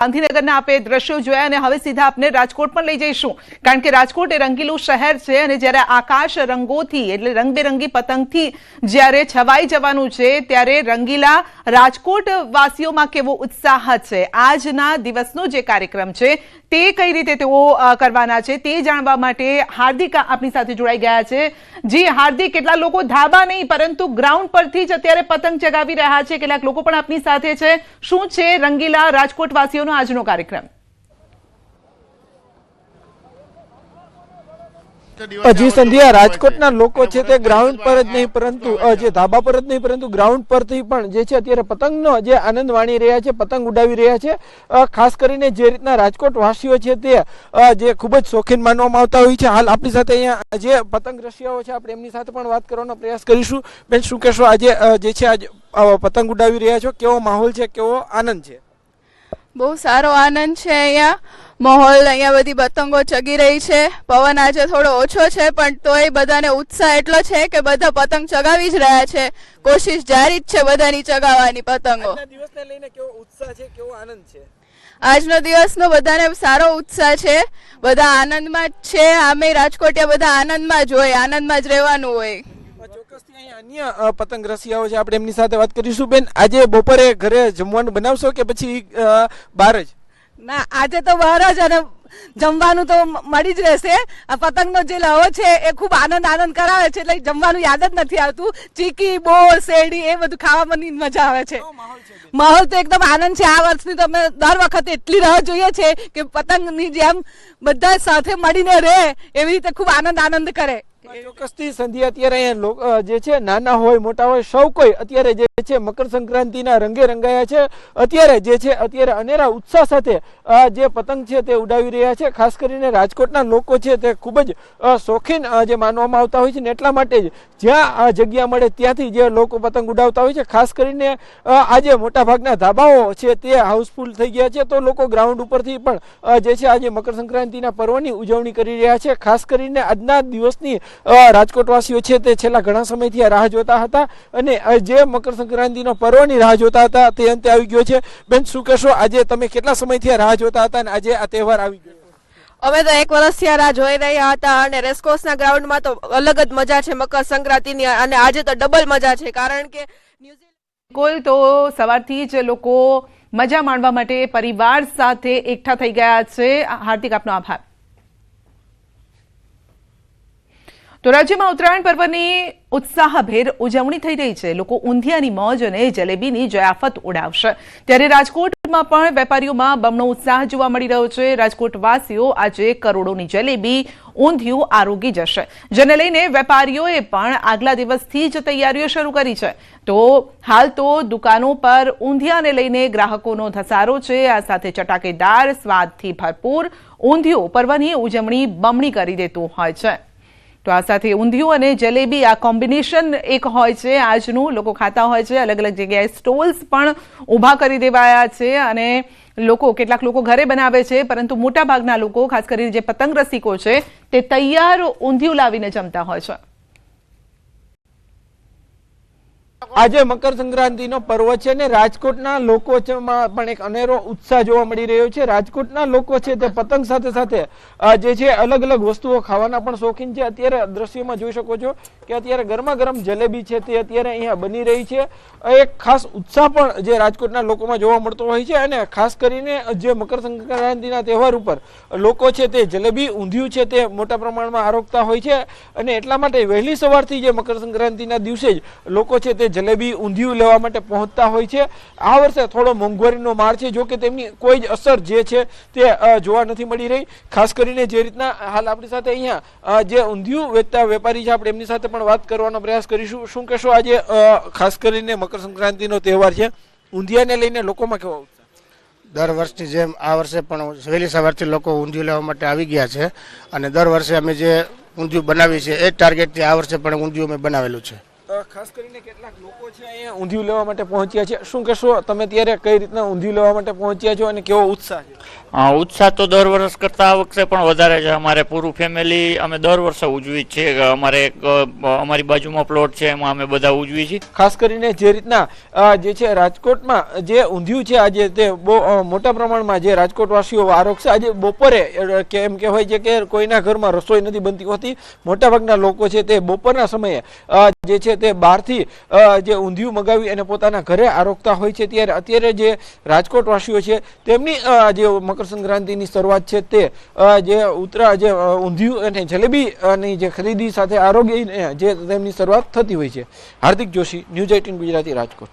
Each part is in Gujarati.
ગાંધીનગરના આપે દ્રશ્યો જોયા અને હવે સીધા આપને રાજકોટ પણ લઈ જઈશું, કારણ કે રાજકોટ એ રંગીલું શહેર છે અને જ્યારે આકાશ રંગોથી એટલે રંગબેરંગી પતંગથી જ્યારે છવાઈ જવાનું છે ત્યારે રંગીલા રાજકોટ વાસીઓમાં કેવો ઉત્સાહ છે। આજના દિવસનો જે કાર્યક્રમ છે તે કઈ રીતે તેઓ કરવાના છે તે જાણવા માટે હાર્દિક આપણી સાથે જોડાઈ ગયા છે। જી હાર્દિક, કેટલા લોકો ધાબા નહીં પરંતુ ગ્રાઉન્ડ પરથી જ અત્યારે પતંગ ચગાવી રહ્યા છે, કેટલાક લોકો પણ આપની સાથે છે। શું છે રંગીલા રાજકોટ વાસીઓનો આજનો કાર્યક્રમ? જી સંધ્યા, રાજકોટના લોકો છે તે ગ્રાઉન્ડ પર જ નહીં પરંતુ જે ધાબા પર જ નહીં પરંતુ ગ્રાઉન્ડ પરથી પણ જે છે અત્યારે પતંગનો જે આનંદ માણી રહ્યા છે, પતંગ ઉડાવી રહ્યા છે। ખાસ કરીને જે રીતના રાજકોટ વાસીઓ છે તે જે ખૂબ જ શોખીન માનવામાં આવતા હોય છે। હાલ આપણી સાથે અહીંયા જે પતંગ રસિયાઓ છે આપણે એમની સાથે પણ વાત કરવાનો પ્રયાસ કરીશું। બેન, શું કહેશો, આજે જે છે આજે પતંગ ઉડાવી રહ્યા છો, કેવો માહોલ છે, કેવો આનંદ છે? બહુ સારો આનંદ છે અહીંયા માહોલ, અહીંયા બધી પતંગો ચગી રહી છે। પવન આજે થોડો ઓછો છે પણ તોય બધાને ઉત્સાહ એટલો છે કે બધા પતંગ ચગાવી જ રહ્યા છે, કોશિશ જારી જ છે બધાની ચગાવવાની પતંગો। આજના દિવસને લઈને કેવો ઉત્સાહ છે, કેવો આનંદ છે? આજનો દિવસનો બધાને સારો ઉત્સાહ છે, બધા આનંદમાં જ છે। આમે રાજકોટિયા બધા આનંદમાં જ હોય, આનંદમાં જ રહેવાનું હોય। અન્ય પતંગ રસિયાઓ છે આપણે એમની સાથે વાત કરીશું। બેન, આજે બપોરે ઘરે જમવાનું બનાવશો કે પછી બહાર જ? ના, આજે તો બહાર જ, અને જમવાનું તો મળી જ રહેશે। આ પતંગનો જે લહો છે એ ખૂબ આનંદ કરાવે છે, એટલે જમવાનું યાદ જ નથી આવતું। ચીકી, બોર, શેરડી એ બધું ખાવાની મજા આવે છે। માહોલ તો એકદમ આનંદ છે। આ વર્ષની તો અમે દર વખતે એટલી રાહ જોઈએ છે કે પતંગની જેમ બધા સાથે મળીને રહે, એવી રીતે ખૂબ આનંદ કરે। ચોક્કસથી સંધ્યા, અત્યારે અહીંયા જે છે નાના હોય મોટા હોય સૌ કોઈ અત્યારે જે છે મકર સંક્રાંતિના રંગે રંગાયા છે। અત્યારે જે છે અત્યારે અનેરા ઉત્સાહ સાથે જે પતંગ છે તે ઉડાવી રહ્યા છે। ખાસ કરીને રાજકોટના લોકો છે તે ખૂબ જ શોખીન જે માનવામાં આવતા હોય છે ને એટલા માટે જ જ્યાં જગ્યા મળે ત્યાંથી જે લોકો પતંગ ઉડાવતા હોય છે। ખાસ કરીને આજે મોટા ભાગના ધાબાઓ છે તે હાઉસફુલ થઈ ગયા છે, તો લોકો ગ્રાઉન્ડ ઉપરથી પણ જે છે આજે મકર સંક્રાંતિના પર્વની ઉજવણી કરી રહ્યા છે। ખાસ કરીને આજના દિવસની રાજકોટવાસીઓ છે તે છેલ્લા ઘણા સમયથી રાહ જોતા હતા અને જે મકર સંક્રાંતિનો પર્વની રાહ જોતા હતા તે અંતે આવી ગયો છે। બેન, શું કહેશો, આજે તમે કેટલા સમયથી રાહ જોતા હતા અને આજે આ તહેવાર આવી ગયો? અમે તો 1 વર્ષથી આ રાહ જોઈ રહ્યા હતા અને રેસકોર્સના ગ્રાઉન્ડમાં તો અલગ જ મજા છે મકર સંક્રાંતિની, અને આજે તો ડબલ મજા છે કારણ કે ન્યુઝીલેન્ડ તો સવારથી જ લોકો મજા માણવા માટે પરિવાર સાથે એકઠા થઈ ગયા છે। હાર્દિક, આપનો આભાર। તો રાજ્યમાં ઉત્તરાયણ પર્વની ઉત્સાહભેર ઉજવણી થઈ રહી છે। લોકો ઊંધિયાની મોજ અને જલેબીની જયાફત ઉડાવશે, ત્યારે રાજકોટમાં પણ વેપારીઓમાં બમણો ઉત્સાહ જોવા મળી રહ્યો છે। રાજકોટવાસીઓ આજે કરોડોની જલેબી, ઊંધિયું આરોગી જશે, જેને લઈને વેપારીઓએ પણ આગલા દિવસથી જ તૈયારીઓ શરૂ કરી છે। તો હાલ તો દુકાનો પર ઊંધિયાને લઈને ગ્રાહકોનો ધસારો છે। આ સાથે ચટાકેદાર સ્વાદથી ભરપૂર ઊંધિયું પર્વની ઉજવણી બમણી કરી દેતું હોય છે। તો આ સાથે ઊંધિયું અને જલેબી આ કોમ્બિનેશન એક હોય છે આજનું, લોકો ખાતા હોય છે। અલગ અલગ જગ્યાએ સ્ટોલ્સ પણ ઊભા કરી દેવાયા છે અને કેટલાક લોકો ઘરે બનાવે છે, પરંતુ મોટાભાગના લોકો ખાસ કરીને જે પતંગ રસિકો છે તે તૈયાર ઊંધિયું લાવીને જમતા હોય છે। આજે મકર સંક્રાંતિનો પર્વ છે ને રાજકોટના લોકોમાં પણ એક અનેરો ઉત્સાહ જોવા મળી રહ્યો છે। રાજકોટના લોકો છે તે પતંગ સાથે સાથે જે છે અલગ અલગ વસ્તુઓ ખાવાના પણ શોખીન છે। અત્યારે દ્રશ્યમાં જોઈ શકો છો કે અત્યારે ગરમા ગરમ જલેબી છે તે અત્યારે અહીંયા બની રહી છે। એક ખાસ ઉત્સાહ પણ જે રાજકોટના લોકોમાં જોવા મળતો હોય છે અને ખાસ કરીને જે મકર સંક્રાંતિના તહેવાર ઉપર લોકો છે તે જલેબી, ઊંધિયું છે તે મોટા પ્રમાણમાં આરોગતા હોય છે અને એટલા માટે વહેલી સવારથી જે મકર સંક્રાંતિના દિવસે જ લોકો છે તે જલેબી, ઊંધિયું લેવા માટે પહોંચતા હોય છે। આ વર્ષે થોડો મોંઘવારીનો માર છે, જો કે તેમની કોઈ જ અસર જે છે તે જોવા નથી મળી રહી। ખાસ કરીને જે રીતના હાલ આપણી સાથે અહીંયા જે ઊંધિયું વેચતા વેપારી છે આપણે એમની સાથે પણ વાત કરવાનો પ્રયાસ કરીશું। શું કહેશો, આજે ખાસ કરીને મકર સંક્રાંતિનો તહેવાર છે, ઊંધિયાને લઈને લોકોમાં કેવો ઉત્સાહ? દર વર્ષની જેમ આ વર્ષે પણ વહેલી સવારથી લોકો ઊંધિયું લેવા માટે આવી ગયા છે અને દર વર્ષે અમે જે ઊંધિયું બનાવી છે એ ટાર્ગેટથી આ વર્ષે પણ ઊંધિયું અમે બનાવેલું છે। ખાસ કરીને કેટલાક લોકો છે અહીંયા ઊંધિયું લેવા માટે પહોંચ્યા છે। શું કહેશો, તમે ત્યારે કઈ રીતના ઊંધિયું લેવા માટે પહોંચ્યા છો અને કેવો ઉત્સાહ છે? ઉત્સાહ તો દર વર્ષ કરતા આ વખતે પણ વધારે છે. અમારે પૂરું ફેમિલી અમે દર વર્ષે ઉજવી જ છે. અમારે એક અમારી બાજુમાં પ્લોટ છે, એમાં અમે બધા ઉજવી છીએ. ખાસ કરીને જે રીતના જે છે રાજકોટમાં જે ઊંધિયું છે આજે તે બહુ મોટા પ્રમાણમાં જે રાજકોટવાસીઓ આરોપ છે. આજે બપોરે એમ કહેવાય છે કે કોઈના ઘરમાં રસોઈ નથી બનતી હોતી. મોટાભાગના લોકો છે તે બપોરના સમયે જે છે તે બહારથી જે ઊંધિયું મગાવી અને પોતાના ઘરે આરોગતા હોય છે. ત્યારે અત્યારે જે રાજકોટવાસીઓ છે તેમની જે મકર સંક્રાંતિની શરૂઆત છે તે જે ઊંધિયું અને જલેબીની જે ખરીદી સાથે આરોગ્ય જે તેમની શરૂઆત થતી હોય છે. Hardik Joshi, news 18 Gujarati, Rajkot.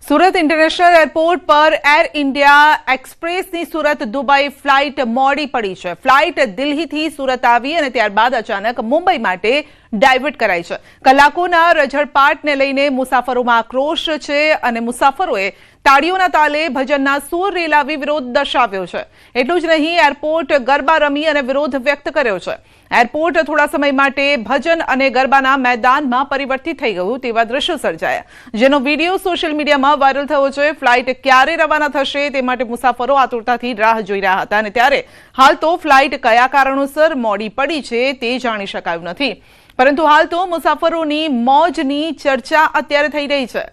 Surat international airport પર એર ઇન્ડિયા એક્સપ્રેસની સુરત દુબઈ ફ્લાઇટ મોડી પડી છે. ફ્લાઇટ દિલ્હીથી સુરત આવી અને ત્યારબાદ અચાનક મુંબઈ માટે ડાયવર્ટ કરાઈ છે. કલાકોના રઝળપાટને લઈને મુસાફરોમાં આક્રોશ છે અને મુસાફરોએ તાળીઓના તાલે ભજનના સૂર રેલાવી વિરોધ દર્શાવ્યો છે. એટલું જ નહીં, એરપોર્ટ ગરબા રમી અને વિરોધ વ્યક્ત કર્યો છે. એરપોર્ટ થોડા સમય માટે ભજન અને ગરબાના મેદાનમાં પરિવર્તિત થઈ ગયું તેવા દ્રશ્યો સર્જાયા, જેનો વિડીયો સોશિયલ મીડિયામાં વાયરલ થયો છે. ફ્લાઇટ ક્યારે રવાના થશે તે માટે મુસાફરો આતુરતાથી રાહ જોઈ રહ્યા હતા અને ત્યારે હાલ તો ફ્લાઇટ કયા કારણોસર મોડી પડી છે તે જાણી શકાયું નથી, પરંતુ હાલ તો મુસાફરોની મોજની ચર્ચા અત્યારે થઈ રહી છે.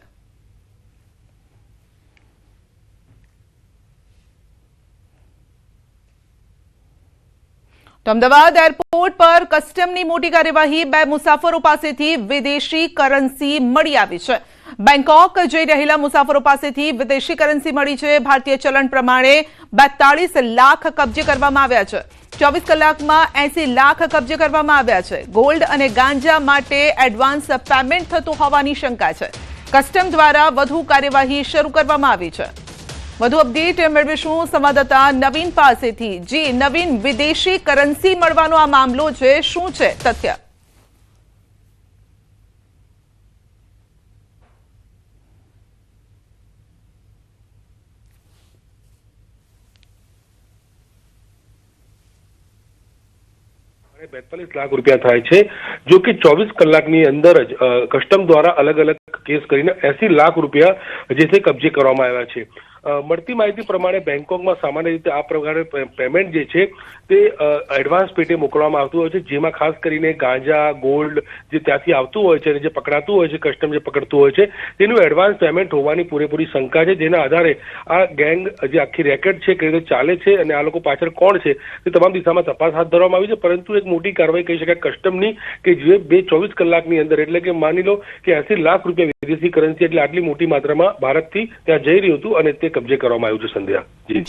તો અમદાવાદ એરપોર્ટ પર કસ્ટમની મોટી કાર્યવાહી. 2 મુસાફરો પાસેથી વિદેશી કરન્સી મળી આવી છે. બેંકોક જઈ રહેલા મુસાફરો પાસેથી વિદેશી કરન્સી મળી છે. ભારતીય ચલણ પ્રમાણે 42 લાખ કબજે કરવામાં આવ્યા છે. 24 કલાકમાં 80 લાખ કબજે કરવામાં આવ્યા છે. ગોલ્ડ અને ગાંજા માટે એડવાન્સ પેમેન્ટ થતું હોવાની શંકા છે. કસ્ટમ દ્વારા વધુ કાર્યવાહી શરૂ કરવામાં આવી છે. વધુ અપડેટ મેળવીશું સંવાદદાતા નવીન પાસેથી. જી નવીન, વિદેશી કરન્સી મળવાનો આ મામલો છે, શું છે તથ્ય? ₹42 લાખ થાય છે, જો કે 24 કલાકની અંદર જ કસ્ટમ દ્વારા અલગ અલગ કેસ કરીને ₹80 લાખ જે છે કબજે કરવામાં આવ્યા છે. મળતી માહિતી પ્રમાણે બેંકોકમાં સામાન્ય રીતે આ પ્રકારે પેમેન્ટ જે છે તે એડવાન્સ પેટે મોકલવામાં આવતું હોય છે, જેમાં ખાસ કરીને ગાંજા, ગોલ્ડ જે ત્યાંથી આવતું હોય છે અને જે પકડાતું હોય છે, કસ્ટમ જે પકડતું હોય છે તેનું એડવાન્સ પેમેન્ટ હોવાની પૂરેપૂરી શંકા છે, જેના આધારે આ ગેંગ જે આખી રેકેટ છે કઈ રીતે ચાલે છે અને આ લોકો પાછળ કોણ છે તે તમામ દિશામાં તપાસ હાથ ધરવામાં આવી છે. પરંતુ એક મોટી કાર્યવાહી કહી શકાય કસ્ટમની કે જે 24 કલાકની અંદર એટલે કે માની લો કે ₹80 લાખ વિદેશી કરન્સી એટલે આટલી મોટી માત્રામાં ભારતથી ત્યાં જઈ રહ્યું હતું અને તે કબજે કરવામાં આવ્યું છે. સંધ્યા જી.